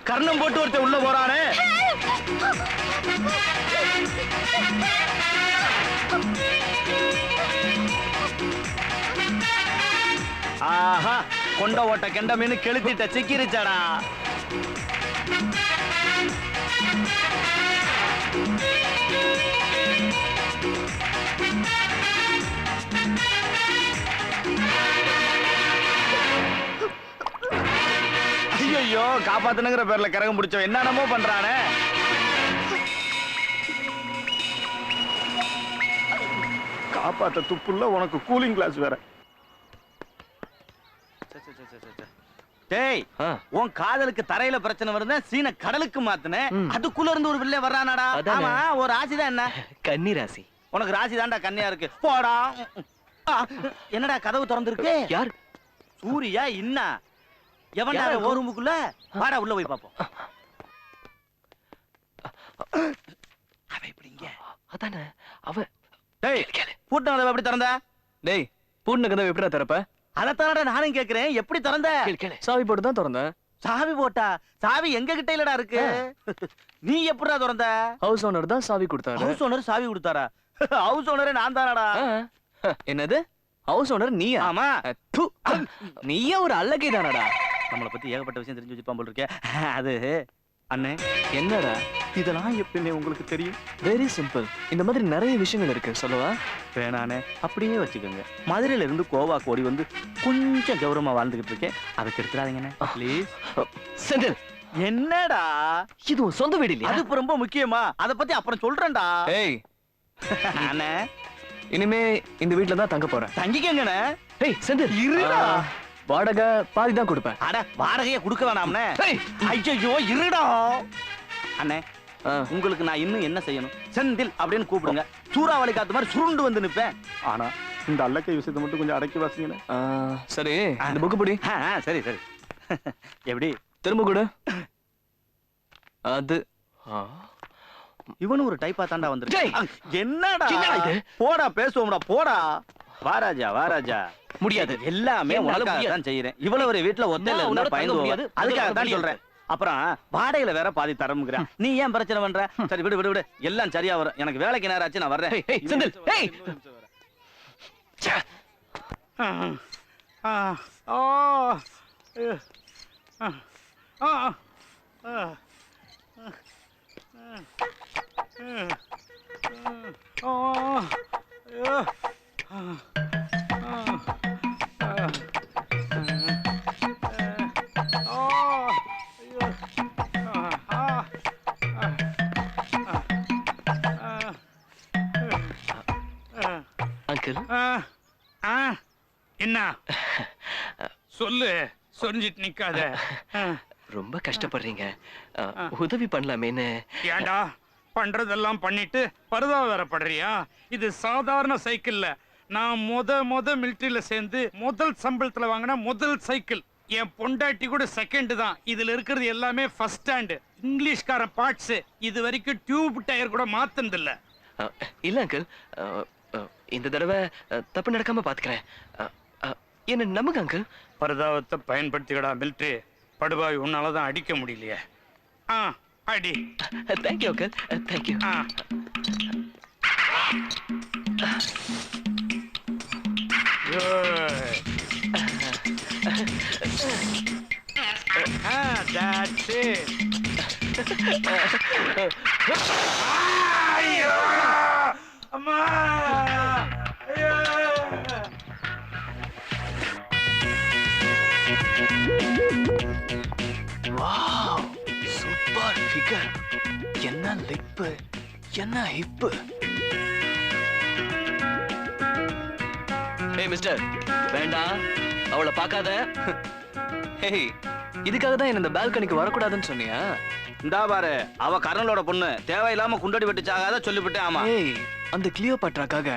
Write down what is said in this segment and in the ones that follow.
கர்ணம் போட்டு ஒருத்தன் உள்ள போறானே. ஆஹா, கொண்ட ஓட்ட கெண்ட மீன் கெளுத்திட்ட சிக்கிருச்சாடா. ஐயோ, காப்பாத்துனுங்கிற பேர்ல கரகம் பிடிச்சவன் என்னென்னமோ பண்றானே. காப்பாத்த துப்புல உனக்கு கூலிங் கிளாஸ் வேற. டேய், உன் காதலுக்கு தரையில பிரச்சனை வருது, சீன கடலுக்கு மாத்துன. அதுக்குள்ள இருந்து ஒரு வில்லே வர்றானாடா. ஆமா, ஒரு ராசிதான். என்ன கன்னி ராசி? உனக்கு ராசி தான்டா கன்னியா இருக்கு. போடா. என்னடா கதவு திறந்திருக்கு? யார்? சூரியா? இன்னா எவன்டா ஒரு ரூமுக்குள்ள? வாடா உள்ள போய் பாப்போம். அவ எப்படிங்க? அதானே அவ. டேய், பூட்டின கதவை எப்படி திறந்த? டேய், பூட்டின கதவை எப்படிடா திறப்ப? அதத்தானடா நானும் கேக்குறேன், எப்படி திறந்த? சாவி போட்டு தான் திறந்தேன். சாவி போட்டா? சாவி எங்க கிட்ட இல்லடா இருக்கு. நீ எப்படிடா திறந்த? ஹவுஸ் ஓனர் தான் சாவி கொடுத்தாரு. ஹவுஸ் ஓனர் சாவி கொடுத்தாரா? ஹவுஸ் ஓனரே நான் தானடா. என்னது? ஹவுஸ் ஓனர் நீயா? ஆமா. நீயே ஒரு அல்லகை தானடா. நம்மளை பத்தி ஏகப்பட்ட விஷயம் தெரிஞ்சு வச்சுப்பான் போல இருக்கே. அது அண்ணே. என்னடா இதெல்லாம் எப்படின்னு உங்களுக்கு தெரியும்? Very simple. இந்த மாதிரி நிறைய விஷயங்கள் இருக்கு, சொல்லவா? வேணானே, அப்படியே வச்சுக்கோங்க. மதுரையில இருந்து கோவாக்கு ஓடி வந்து கொஞ்சம் கௌரவமா வாழ்ந்துகிட்டு இருக்கேன். அதை கெடுத்துறாதீங்கண்ணே ப்ளீஸ். செந்தில், என்னடா இது உன் சொந்த வீடு இல்லையா? அது ரொம்ப முக்கியமா? அதை பத்தி அப்புறம் சொல்றேன்டா. ஏய் அண்ணே, இனிமே இந்த வீட்ல தான் தங்க போறேன். தங்கிக்கங்கண்ணே. ஏய் செந்தில், இருடா. வாடகை பாதி தான் கொடுப்பேன். அட, வாடகையை கொடுக்க வேணாம்னே. ஐயோ, இருடா. அண்ணே, உங்களுக்கு நான் இன்னும் என்ன செய்யணும்? செந்தில் அப்படின்னு கூப்பிடுங்க. சூறாவளி காத்து மாதிரி சுருண்டு வந்து நிப்பேன். ஆனா இந்த அல்லக்கை விஷயத்தை மட்டும் கொஞ்சம் அடக்கி வாசிங்கண்ணே. சரி, இந்த புக்கு பிடி. சரி சரி. எப்படி? திரும்ப கொடு. அது இவனும் ஒரு டைப்பா தாண்டா வந்துருக்கு. என்னடா இது? போடா, பேசுவோம்டா. போடா. வாராஜா, வாராஜா. முடியாது. எல்லாமே உனக்காக தான் செய்யறேன். இவ்வளவு ஒரு வீட்டுல ஒத்தையில இருந்தா பயந்து முடியாது. அதுக்காக தான் சொல்றேன். அப்புறம் வாடகையில வேற பாதி தரமுங்கிறான். நீ ஏன் பிரச்சனை பண்ற? சரி, விடு விடு விடு, எல்லாம் சரியா வரும். எனக்கு வேலைக்கு நேரம் ஆச்சு, நான் வர்றேன். செந்தில், ஏய். அங்கிள், என்ன சொல்லு, சொரிஞ்சிட்டு நிக்காத. ரொம்ப கஷ்டப்படுறீங்க, உதவி பண்ணலாமேன்னு. ஏண்டா, பண்றதெல்லாம் பண்ணிட்டு பரிதா வேற படுறியா? இது சாதாரண சைக்கிள்ல. நான் முத மிலிட்டரியில சேர்ந்து முதல் சம்பளத்துல வாங்கின முதல் சைக்கிள். என் பொண்டாட்டி கூட செகண்ட் தான். இதுல இருக்கிறது எல்லாமே ஃபர்ஸ்ட் ஸ்டாண்ட். இங்கிலீஷ்கார பார்ட்ஸ். இது வரைக்கும் டியூப் டயர் கூட மாத்தினது இல்ல. இல்ல அங்கிள், இந்த தடவை தப்பு நடக்காம பாத்துக்கிறேன். என்ன நம்புங்க அங்கிள். பரிதாபத்தை பயன்படுத்திக்கடா மிலிட்டரி. படுபாய் உன்னாலதான் அடிக்க முடியலையே. அடி. Thank you uncle, thank you. That's it. அம்மா! Wow, super figure. என்ன லிப்பு, என்ன ஹிப்பு. ஏய் மிஸ்டர், வேண்டாம், அவளை பார்க்காத. ஹேய், இதுக்காக தான் என்ன இந்த பால்கனிக்கு வரக்கூடாதுன்னு சொன்னியா? இந்தா பாரு, அவ கர்னலோட பொண்ணு. தேவையில்லாம குண்டடி வெட்டு சாகாத சொல்லிவிட்டேன். ஆமா. ஏய், அந்த கிளியோபாட்ராக்காக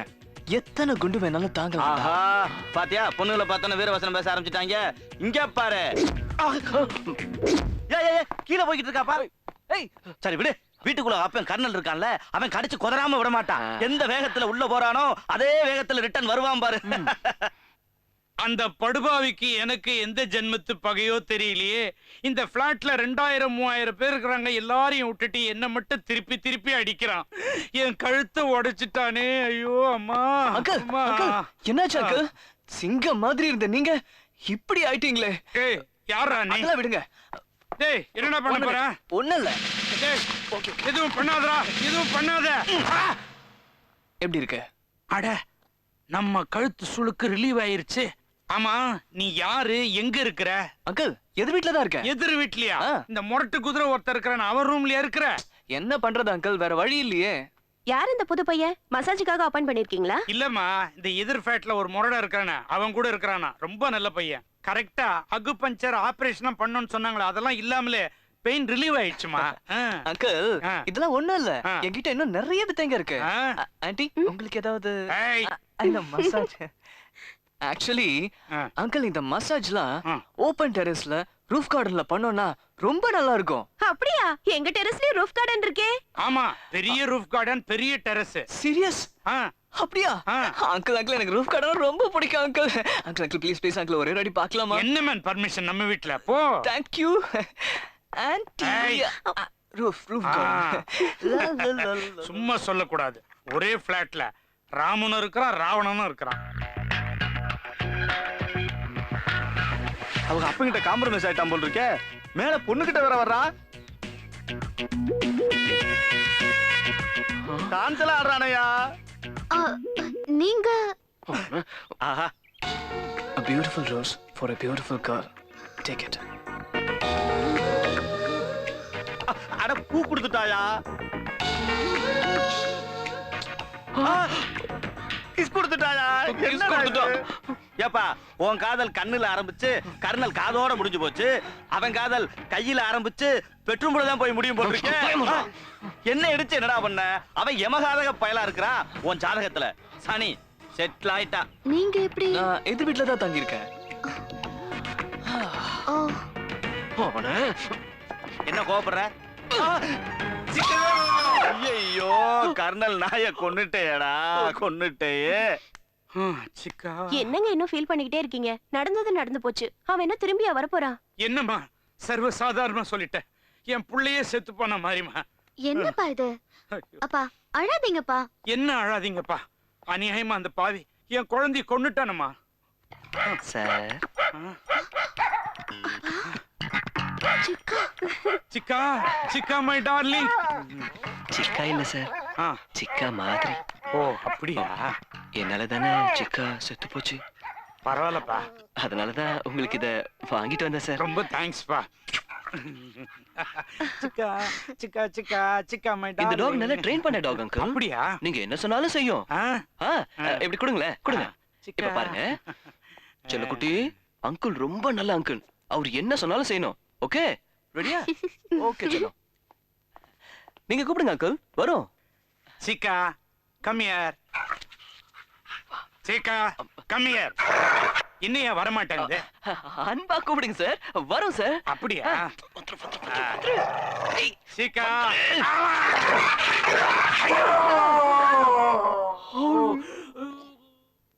எத்தனை குண்டு வேணாலும் தாங்க. ஆஹா, பாத்தியா, பொண்ணுகளை பார்த்தோன்னு வீரவசனம் பேச ஆரம்பிச்சிட்டாங்க. இங்க பாரு. கீழே போய்கிட்டு இருக்கா பாரு. ஏய், சரி விடு. வீட்டுக்குள்ள அப்பன் கர்னல் இருக்கான்ல, அவன் கடிச்சு கொதறாம விட மாட்டான். எந்த வேகத்துல உள்ள போறானோ அதே வேகத்துல ரிட்டர்ன் வருவான் பாரு. அந்த படுபாவிக்கு எனக்கு எந்த ஜென்மத்து பகையோ தெரியலையே. இந்த பிளாட்ல 2000-3000 பேர் இருக்கிறாங்க. எல்லாரையும் விட்டுட்டு என்ன மட்டும் திருப்பி திருப்பி அடிக்கிறான். என் கழுத்தை உடைச்சிட்டானே. ஐயோ அம்மா. அங்கிள் அம்மா. என்னாச்சு அங்கிள்? சிங்கம் மாதிரி இருந்த நீங்க இப்படி ஆயிட்டீங்களே. ஏய் யாரா நீ? அதெல்லாம் விடுங்க. டேய் என்னடா பண்ண போற? ஒண்ணும் இல்ல. டேய் எதுவும் பண்ணாதடா. எதுவும் பண்ணாத. எப்படி இருக்கு? அட நம்ம கழுத்து சுளுக்கு ரிலீவ் ஆயிருச்சு. ஆமா நீ யாரு, எங்க இருக்கிற? அங்கிள் எது வீட்ல தான் இருக்கேன். எதிர் வீட்லயா? ஆ. இந்த முரட்டு குதிரை ஒருத்தர் இருக்கிறான், அவன் ரூம்லயா இருக்கிற? என்ன பண்றது அங்கிள், வேற வழி இல்லையே. யார் இந்த புது பையன்? மசாஜுக்காக அப்பாயின் பண்ணிருக்கீங்களா? இல்லம்மா, இந்த எதிர் ஃபேட்ல ஒரு முரடா இருக்கானே, அவன் கூட இருக்கிறானா. ரொம்ப நல்ல பையன். கரெக்டா அகு பஞ்சர் ஆபரேஷன் பண்ணணும்னு சொன்னாங்களே, அதெல்லாம் இல்லாமலே பெயின் ரிலீவ் ஆயிடுச்சுமா. அங்கிள் ஆ. இதெல்லாம் ஒண்ணும் இல்ல. ஆ. என்கிட்ட இன்னும் நிறைய வித்தைங்க இருக்கு. ஆ. ஆன்ட்டி உங்களுக்கு ஏதாவது ஏய். இந்த மசாஜ் ஆக்சுவலி ஆ. அங்கிள் இந்த மசாஜ்லாம் ஆ. ஓபன் டெரஸ்ல ரூஃப் கார்டன்ல பண்ணோம்னா ரொம்ப நல்லா இருக்கும். அப்படியா? எங்க டெரஸ்லயே ரூஃப் கார்டன் இருக்கே. ஆமா, பெரிய ரூஃப் கார்டன், பெரிய டெரஸ். சீரியஸ்? அப்படியா? ஆ. அங்கிள் அங்கிள் எனக்கு ரூஃப் கார்டன் ரொம்ப பிடிக்கும் uncle. Uncle uncle please please uncle ஒரே வாட்டி பார்க்கலாமா? என்ன மேன் பர்மிஷன் நம்ம வீட்ல? போ. Thank you anti. ஏய். ரூஃப் ஆ. கார்டன். சும்மா சொல்லக்கூடாது. ஒரே பிளாட்ல ராமனும் இருக்கிறான், ராவணனும் இருக்கிறான். அவங்க அப்பங்கிட்ட காம்ப்ரமைஸ் ஆயிட்டான் போல் இருக்கே. மேல பொண்ணுகிட்ட வேற வர்றா. டான்ஸ்ல ஆடுறானயா. நீங்க ஆஹா, A beautiful rose for a beautiful girl. Take it. அட பூ கொடுத்துட்டாயா. கிஸ் கொடுத்துட்டாயா. என்ன கொடுத்துட்டோம்? ஏப்பா உன் காதல் கண்ணுல ஆரம்பிச்சு கர்னல் காதோட முடிஞ்சு போச்சு. அவன் காதல் கையில ஆரம்பிச்சு பெட்ரூம்ல தான் போய் முடியும் போல் இருக்கே. என்ன எடுத்து என்னடா பண்ண? அவன் யமகாதக பயலா இருக்கிறா. உன் ஜாதகத்துல சனி செட்டில் ஆயிட்டா. நீங்க எப்படி? நான் எதிர் வீட்ல தான் தங்கி இருக்கேன். என்ன கோபப்படுற? ஐயோ கர்னல் நாய கொன்னுட்டேடா, கொன்னுட்டேயே. சிக்கா என்னங்க இன்னும் ஃபீல் பண்ணிக்கிட்டே இருக்கீங்க? நடந்தது நடந்து போச்சு. அவன் என்ன திரும்பியா வரப்போறான்? என்னம்மா சர்வ சாதாரணமா சொல்லிட்டேன். என் புள்ளையே செத்து போன மாதிரிமா. என்னப்பா இது? அப்பா அழாதீங்கப்பா. என்ன அழாதீங்கப்பா. அநியாயமா அந்த பாவி என் குழந்தைய கொன்னுட்டானம்மா. Sir Chikka Chikka my darling. Chikka இல்ல சார், சிக்கா மாதிரி. ஓ அப்படியா? என்னால தானே சிக்கா செத்து போச்சு. பரவாயில்லப்பா. அதனாலதான் உங்களுக்கு இத வாங்கிட்டு வந்தேன் சார். ரொம்ப தேங்க்ஸ்ப்பா. சிக்கா சிக்கா சிக்கா சிக்கா மை இந்த டார்லிங். டாக் நல்லா ட்ரெயின் பண்ண டாக் அங்கிள். அப்படியா? நீங்க என்ன சொன்னாலும் செய்யும். ஆ? இப்படி கொடுங்களேன், கொடுங்க. சிக்கா. இப்ப பாருங்க செல்லக்குட்டி, அங்கிள் ரொம்ப நல்ல அங்கிள். அவர் என்ன சொன்னாலும் செய்யணும். ஓகே ரெடியா? ஓகே செல்லம். நீங்க கூப்பிடுங்க அங்கிள், வரும். Chikka come here. Chikka come here. இன்னையா வர மாட்டேங்குது? அன்பா கூப்பிடுங்க சார், வரும் சார். அப்படியா? சிக்கா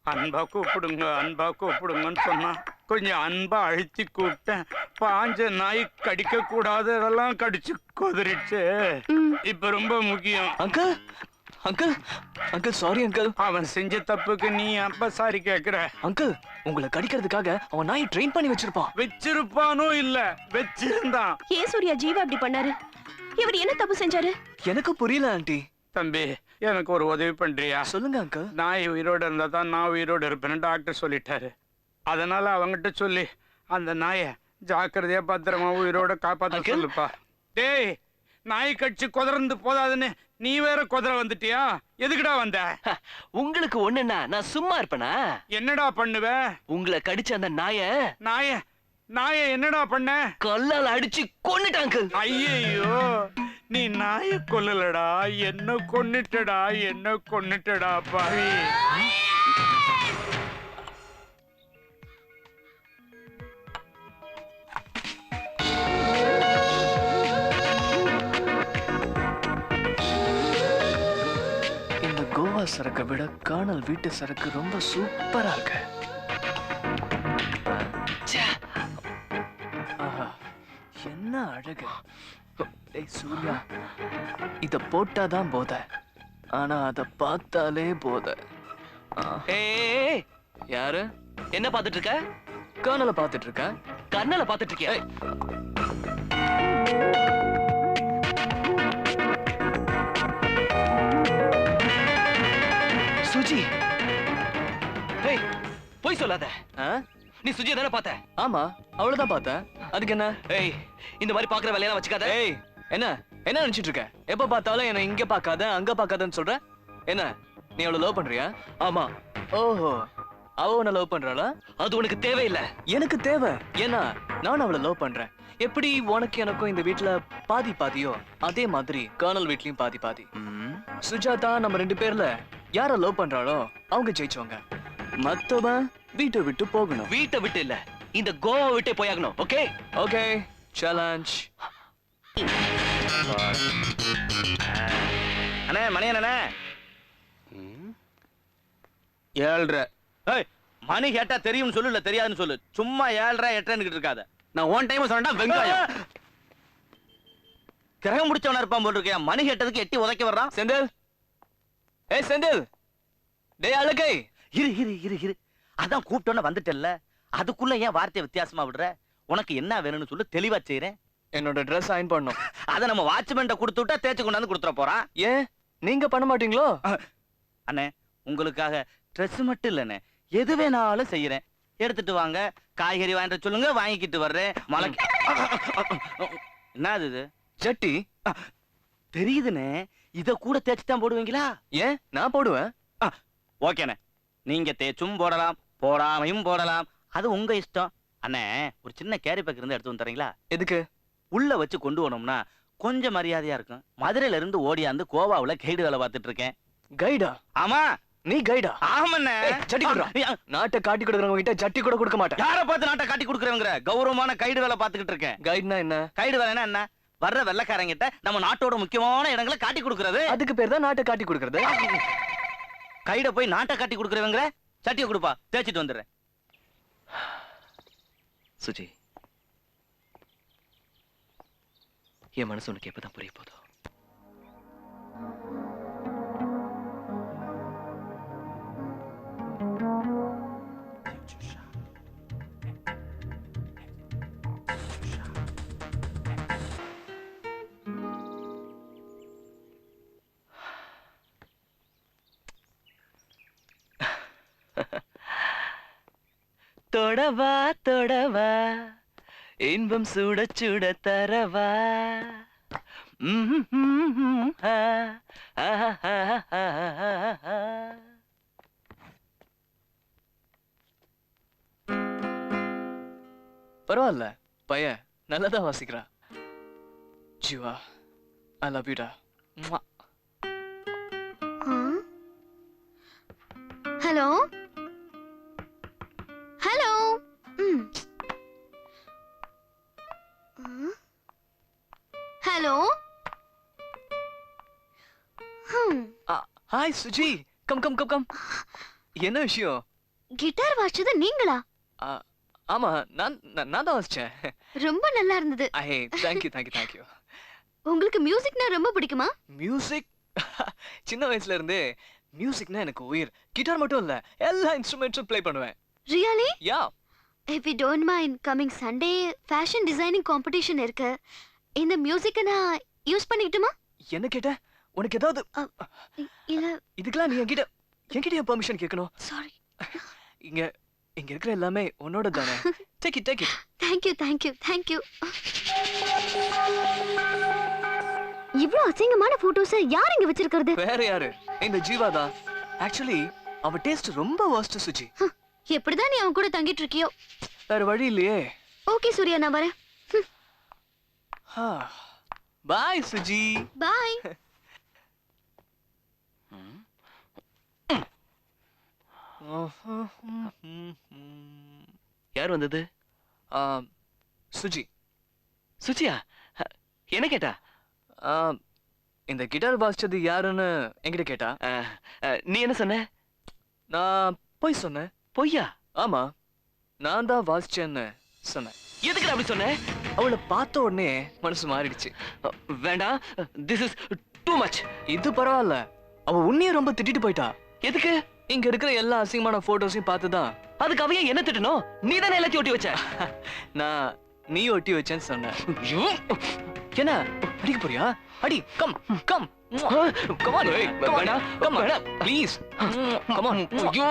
அன்பா கூப்பிடுங்க, அன்பா கூப்பிடுங்கன்னு சொன்னா கொஞ்சம் அன்பா அழுத்தி கூப்பிட்டேன். பாஞ்ச நாய் கடிக்க கூடாததெல்லாம் கடிச்சு கொதறிச்சு. இப்ப ரொம்ப முக்கியம். Uncle uncle uncle sorry uncle. அவன் செஞ்ச தப்புக்கு நீ அப்ப சாரி கேக்குற? அங்கிள் உங்களை கடிக்கிறதுக்காக அவன் நாயை ட்ரெயின் பண்ணி வச்சிருப்பான். வச்சிருப்பானோ இல்ல வச்சிருந்தான். ஏன் சூர்யா ஜீவா அப்படி பண்ணாரு? இவர் என்ன தப்பு செஞ்சாரு? எனக்கு புரியல ஆண்டி. தம்பி எனக்கு ஒரு உதவி பண்றியா? சொல்லுங்க அங்கிள். நாய் உயிரோட இருந்தா தான் நான் உயிரோட இருப்பேன்னு டாக்டர் சொல்லிட்டாரு. அதனால அவங்கிட்ட சொல்லி அந்த நாயை ஜாக்கிரதையா பத்திரமா உயிரோட காப்பாத்த Uncle? சொல்லுப்பா. டேய் நாய் கடிச்சு குதறந்து போதாதுன்னு நீ வேற குதிரை வந்துட்டியா? எதுக்குடா வந்த? உங்களுக்கு ஒண்ணுன்னா நான் சும்மா இருப்பேனா? என்னடா பண்ணுவ? உங்களை கடிச்ச அந்த நாய என்னடா பண்ண? கல்லால அடிச்சு கொன்னுட்டான் அங்கிள். ஐயையோ நீ நாய கொல்லலடா, என்ன கொன்னுட்டடா, என்ன கொன்னுட்டடா பாவி. இந்த கோவா சரக்கை விட காணல் வீட்டு சரக்கு ரொம்ப சூப்பரா இருக்கு. எனக்கு டேய் சூர்யா, இத போட்டாதான் போத, ஆனா அத பார்த்தாலே போத. யாரு? என்ன பாத்துட்டு இருக்க? கர்னலை பாத்துட்டு இருக்க. கர்னலை பாத்துட்டு இருக்கியா? சுஜி, ஏய் போய் சொல்லாத. நீ சுஜியை தானே பார்த்த? ஆமா, அவ்வளவுதான் பார்த்தேன். அதுக்கு என்ன? ஏய் இந்த மாதிரி பாக்குற வேலையெல்லாம் வச்சுக்காத. ஏய் என்ன என்ன நினைச்சிட்டு இருக்க? எப்ப பார்த்தாலும் என்ன இங்க பார்க்காத அங்க பார்க்காதன்னு சொல்ற. என்ன நீ அவளை லவ் பண்றியா? ஆமா. ஓஹோ, அவ உன்னை லவ் பண்றாளா? அது உனக்கு தேவையில்லை, எனக்கு தேவை. ஏன்னா நான் அவளை லவ் பண்றேன். எப்படி உனக்கு எனக்கும் இந்த வீட்டுல பாதி பாதியோ, அதே மாதிரி கர்னல் வீட்லயும் பாதி பாதி. சுஜாதா நம்ம 2 பேர்ல யார லவ் பண்றாளோ அவங்க ஜெயிச்சவங்க. மத்தவன் வீட்டை விட்டு போகணும். வீட்டை விட்டு இல்ல, இந்த கோவா விட்டே போயாகணும். Okay okay, challenge. அண்ணே மணி அண்ணே 7:30. ஏய் மணி கேட்டா தெரியும்னு சொல்லு, இல்ல தெரியாதுன்னு சொல்லு. சும்மா 7:30 8:30 இருக்காத. நான் ஒன் டைம் சொன்னா வெங்காயம் கிரகம் முடிச்சவனா இருப்பான் போல் இருக்கியா. மணி கேட்டதுக்கு எட்டி உதைக்க வர்றான். செந்தில், ஏய் செந்தில், டேய் அழகை, இரு இரு இரு இரு அதான் கூப்பிட்டோன்னு வந்துட்டல்ல, அதுக்குள்ள ஏன் வார்த்தையை வித்தியாசமா விடுற? உனக்கு என்ன வேணும்னு சொல்லு, தெளிவா செய்யறேன். என்னோட ட்ரெஸ் அயன் பண்ணும். அதை நம்ம வாட்ச்மேன்ட்ட கொடுத்து விட்டா தேய்ச்சி கொண்டாந்து கொடுத்துட போறான். ஏன் நீங்க பண்ண மாட்டீங்களோ? அண்ணே உங்களுக்காக ட்ரெஸ் மட்டும் இல்லண்ணே, எது வேணாலும் செய்யறேன். எடுத்துட்டு வாங்க, காய்கறி வாங்கிட்டு சொல்லுங்க, வாங்கிக்கிட்டு வர்றேன். மலை என்னது இது? ஜட்டி தெரியுதுண்ணே, இத கூட தேய்ச்சி தான் போடுவீங்களா? ஏன் நான் போடுவேன். ஓகேண்ணே, நீங்க தேய்ச்சும் போடலாம், போடாமையும் போடலாம், அது உங்க இஷ்டம். அண்ணே ஒரு சின்ன கேரி பேக் இருந்து எடுத்து வந்து தரீங்களா? எதுக்கு? உள்ள வச்சு கொண்டு போனோம்னா கொஞ்சம் மரியாதையா இருக்கும். மதுரையில இருந்து ஓடியாந்து கோவாவுல கைடு வேலை பார்த்துட்டு இருக்கேன். கைடா? ஆமா. நீ கைடா? ஆமாண்ணே. ஜட்டி கொடுறா. நாட்டை காட்டி கொடுக்கறவங்க கிட்ட ஜட்டி கூட கொடுக்க மாட்டேன். யார பார்த்து நாட்டை காட்டி கொடுக்கறவங்கற? கௌரவமான கைடு வேலை பார்த்துக்கிட்டு இருக்கேன். கைடுனா என்ன? கைடு வேலைன்னா என்ன? வர்ற வெள்ளக்காரங்க கிட்ட நம்ம நாட்டோட முக்கியமான இடங்களை காட்டி கொடுக்கறது. அதுக்கு பேர் தான் நாட்டை காட்டி கொடுக்கறது. கைட போய் நாட்டை காட்டி கொடுக்கறவங்கற? சட்டியை கொடுப்பா, தேய்ச்சிட்டு வந்துடுறேன். சுஜி, என் மனசு உனக்கு எப்பதான் புரிய போதோ? தொடவா தொடவா இன்பம் சுட சுட தரவா. பரவாயில்ல, பையன் நல்லாதான் வாசிக்கிறா. ஜீவா, ஐ லவ் யூடா. Hello hello. Hello. Hi Suji, come come come come. என்ன விஷயம்? கிட்டார் வாசிச்சது நீங்களா? ஆமா, நான் தான் வாசிச்சேன். ரொம்ப நல்லா இருந்தது. Thank you thank you thank you. உங்களுக்கு மியூசிக்னா ரொம்ப பிடிக்குமா? மியூசிக் சின்ன வயசுல இருந்து மியூசிக்னா எனக்கு உயிர். கிட்டார் மட்டும் இல்ல, எல்லா இன்ஸ்ட்ருமெண்ட்ஸும் ப்ளே பண்ணுவேன். Really? Yeah. If you don't mind, coming Sunday fashion designing competition இருக்கு. இந்த மியூசிக்கை நான் யூஸ் பண்ணிக்கிட்டுமா? என்ன கேட்ட? உனக்கு ஏதாவது இல்ல. இதுக்கெல்லாம் நீ என்கிட்ட பெர்மிஷன் கேட்கணும். சாரி. இங்க இருக்கிற எல்லாமே உன்னோட தானே. Take it take it. Thank you thank you thank you. இவ்ளோ அசிங்கமான போட்டோஸ் யார் இங்க வச்சிருக்கிறது? வேற யாரு? இந்த ஜீவா தான். ஆக்சுவலி அவ டேஸ்ட் ரொம்ப வர்ஸ்ட் சுஜி. எப்படிதான் நீ அவன் கூட தங்கிட்டு இருக்கியோ? வேற வழி இல்லையே. ஓகே சூர்யா, நான் வரேன். பாய் சுஜி. பாய். யார் வந்தது? சுஜி. சுஜியா? என்ன கேட்டா? இந்த கிட்டார் வாசிச்சது யாருன்னு என்கிட்ட கேட்டா. நீ என்ன சொன்ன? நான் பொய் சொன்னேன். பொய்யா? ஆமா, நான் தான் வாசிச்சேன்னு சொன்னேன். எதுக்கு அப்படி சொன்ன? அவளை பார்த்த உடனே மனசு மாறிடுச்சு. வேண்டாம், திஸ் இஸ் டூ மச். இது பரவாயில்ல, அவ உன்னையும் ரொம்ப திட்டிட்டு போயிட்டா. எதுக்கு? இங்க இருக்கிற எல்லா அசிங்கமான போட்டோஸையும் பார்த்துதான். அதுக்கு அவைய என்ன திட்டணும்? நீ தானே எல்லாத்தையும் ஒட்டி வச்ச. நான் நீ ஒட்டி வச்சேன்னு சொன்னேன். என்ன அடிக்க போறியா? அடி. Come come come on. வேண்டாம், கம் வேண்டாம் ப்ளீஸ். Come on. ஐயோ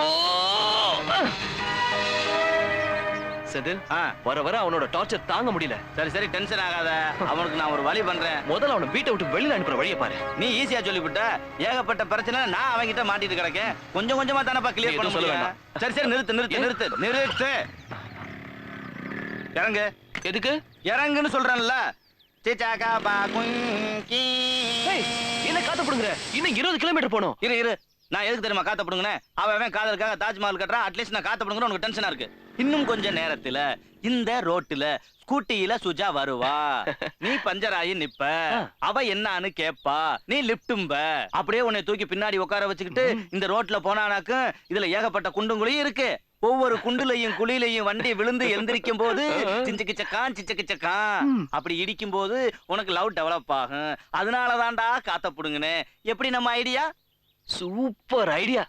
செதில், வர வர அவனோட டார்ச்சர் தாங்க முடியல. சரி சரி, டென்ஷன் ஆகாத. அவனுக்கு நான் ஒரு வழி பண்றேன். முதல்ல அவனை வீட்டை விட்டு வெளியில அனுப்புற வழியை பாரு. நீ ஈஸியா சொல்லிவிட்ட. ஏகப்பட்ட பிரச்சனை நான் அவங்கிட்ட மாட்டிட்டு கிடக்கேன். கொஞ்சம் கொஞ்சமா தானப்பா கிளியர் பண்ண சொல்ல சொல்லுவேன். சரி சரி, நிறுத்து நிறுத்து நிறுத்து நிறுத்து. இறங்கு. எதுக்கு இறங்குன்னு சொல்றேன்ல. சிச்சாக்கா பாக்குங்கி. என்ன காத்த போடுங்கற? இன்னும் 20 கிலோமீட்டர் போணும். இரு இரு, நான் எதுக்கு தெரியுமா காத்த போடுங்கனே? அவன் காதலுக்காக தாஜ்மஹால் கட்டறா. அட்லீஸ்ட் நான் காத்த போடுங்கற உனக்கு டென்ஷனா இருக்கு. இன்னும் கொஞ்ச நேரத்துல இந்த ரோட்ல ஸ்கூட்டியில சுஜா வருவா. நீ பஞ்சர் ஆகி நிப்ப. அவ என்னான்னு கேப்பா. நீ லிப்டும்ப. அப்படியே உன்னை தூக்கி பின்னாடி உட்கார வச்சுக்கிட்டு இந்த ரோட்ல போனானாக்கும் இதுல ஏகப்பட்ட குண்டும் குழியும் இருக்கு. ஒவ்வொரு குண்டுலையும் குழியிலையும் வண்டி விழுந்து எந்திரிக்கும் போது சிஞ்சக்கிச்சக்கான் சிச்சக்கிச்சக்கான் அப்படி இடிக்கும் போது உனக்கு லவ் டெவலப் ஆகும். அதனால தான்டா காத்த புடுங்கனே. எப்படி நம்ம ஐடியா? Super idea.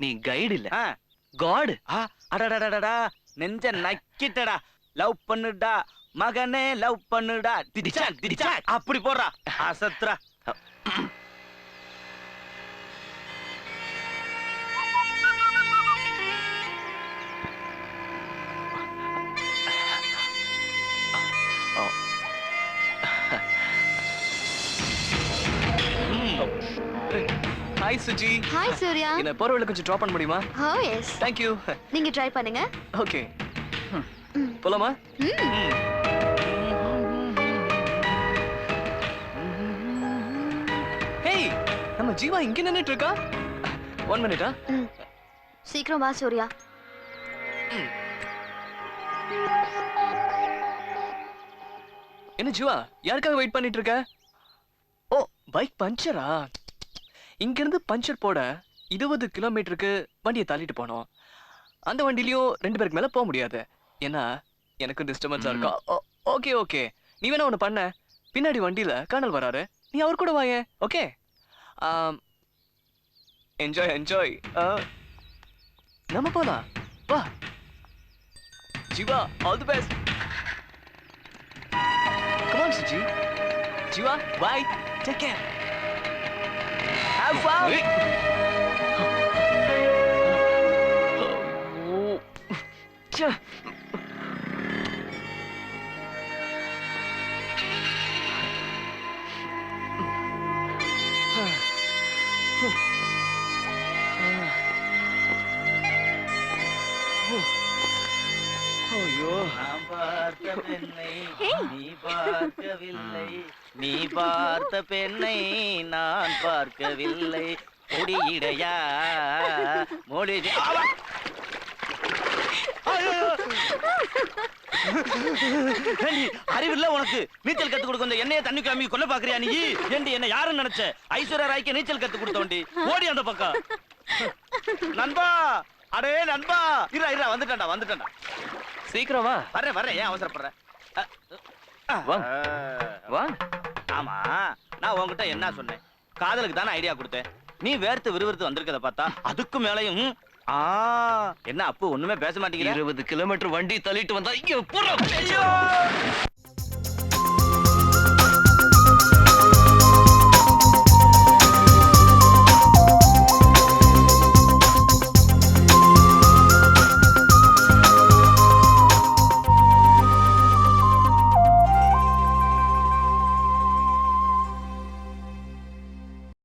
நீ கைடு இல்ல, காட். அடடடடடா, நெஞ்ச நக்கிட்டடா. லவ் பண்ணுடா மகனே, லவ் பண்ணுடா. திடிச்சாக் திடிச்சாக் அப்படி போடுறா. அசத்ரா. ஹாய் சுஜி. ஹாய் சூர்யா. என்ன போறவள கொஞ்சம் டிராப் பண்ண முடியுமா? ஓ எஸ். Thank you. நீங்க ட்ரை பண்ணுங்க. ஓகே. போலாமா? ஹேய், நம்ம ஜீவா இங்க நின்னுட்டு இருக்கா. 1 மினிட்டா? சீக்கிரம் வா சூர்யா. என்ன ஜீவா, யாருக்காக வெயிட் பண்ணிட்டு இருக்க? ஓ, பைக் பஞ்சரா? இங்க இருந்து பஞ்சர் போட 20 கிலோமீட்டருக்கு வண்டியை தள்ளிட்டு போனோம். அந்த வண்டிலையும் 2 பேருக்கு மேல போக முடியாது. ஏன்னா எனக்கு டிஸ்டர்பன்ஸா இருக்கா. ஓகே ஓகே, நீ வேணா ஒண்ணு பண்ண. பின்னாடி வண்டியில கர்னல் வராரு, நீ அவர் கூட வாயே. Okay, enjoy enjoy. நம்ம போலாம், வா Jeeva. All the best. Come on, Suji. Jiva, bye. Take care. Have fun. ஐயோ, நான் பார்த்த பெண்ணை நீ பார்க்கவில்லை. நீ பார்த்த பெண்ணை நான் பார்க்கவில்லை. கொடியிடையா மொழி. அறிவில்ல உனக்கு? நீச்சல் கத்து கொடுக்க வந்து என்னைய தண்ணி கிளம்பி கொல்ல பாக்குறியா நீ? ஏண்டி என்ன யாருன்னு நினைச்ச? ஐஸ்வர்யா ராய்க்கு நீச்சல் கத்து கொடுத்த வண்டி. ஓடி அந்த பக்கம். நண்பா, அடே நண்பா, இரா இரா, வந்துட்டேன்டா வந்துட்டேன்டா. சீக்கிரம் வா. வரேன் வரேன், ஏன் அவசரப்படுற? வா. ஆமா, நான் உன்கிட்ட என்ன சொன்னேன்? காதலுக்கு தானே ஐடியா கொடுத்தேன். நீ வேர்த்து விறுவிறுத்து வந்திருக்கத பார்த்தா அதுக்கு மேலையும் என்ன அப்பு ஒண்ணுமே பேச மாட்டேங்கிற? 20 கிலோமீட்டர் வண்டி தள்ளிட்டு வந்தா இங்க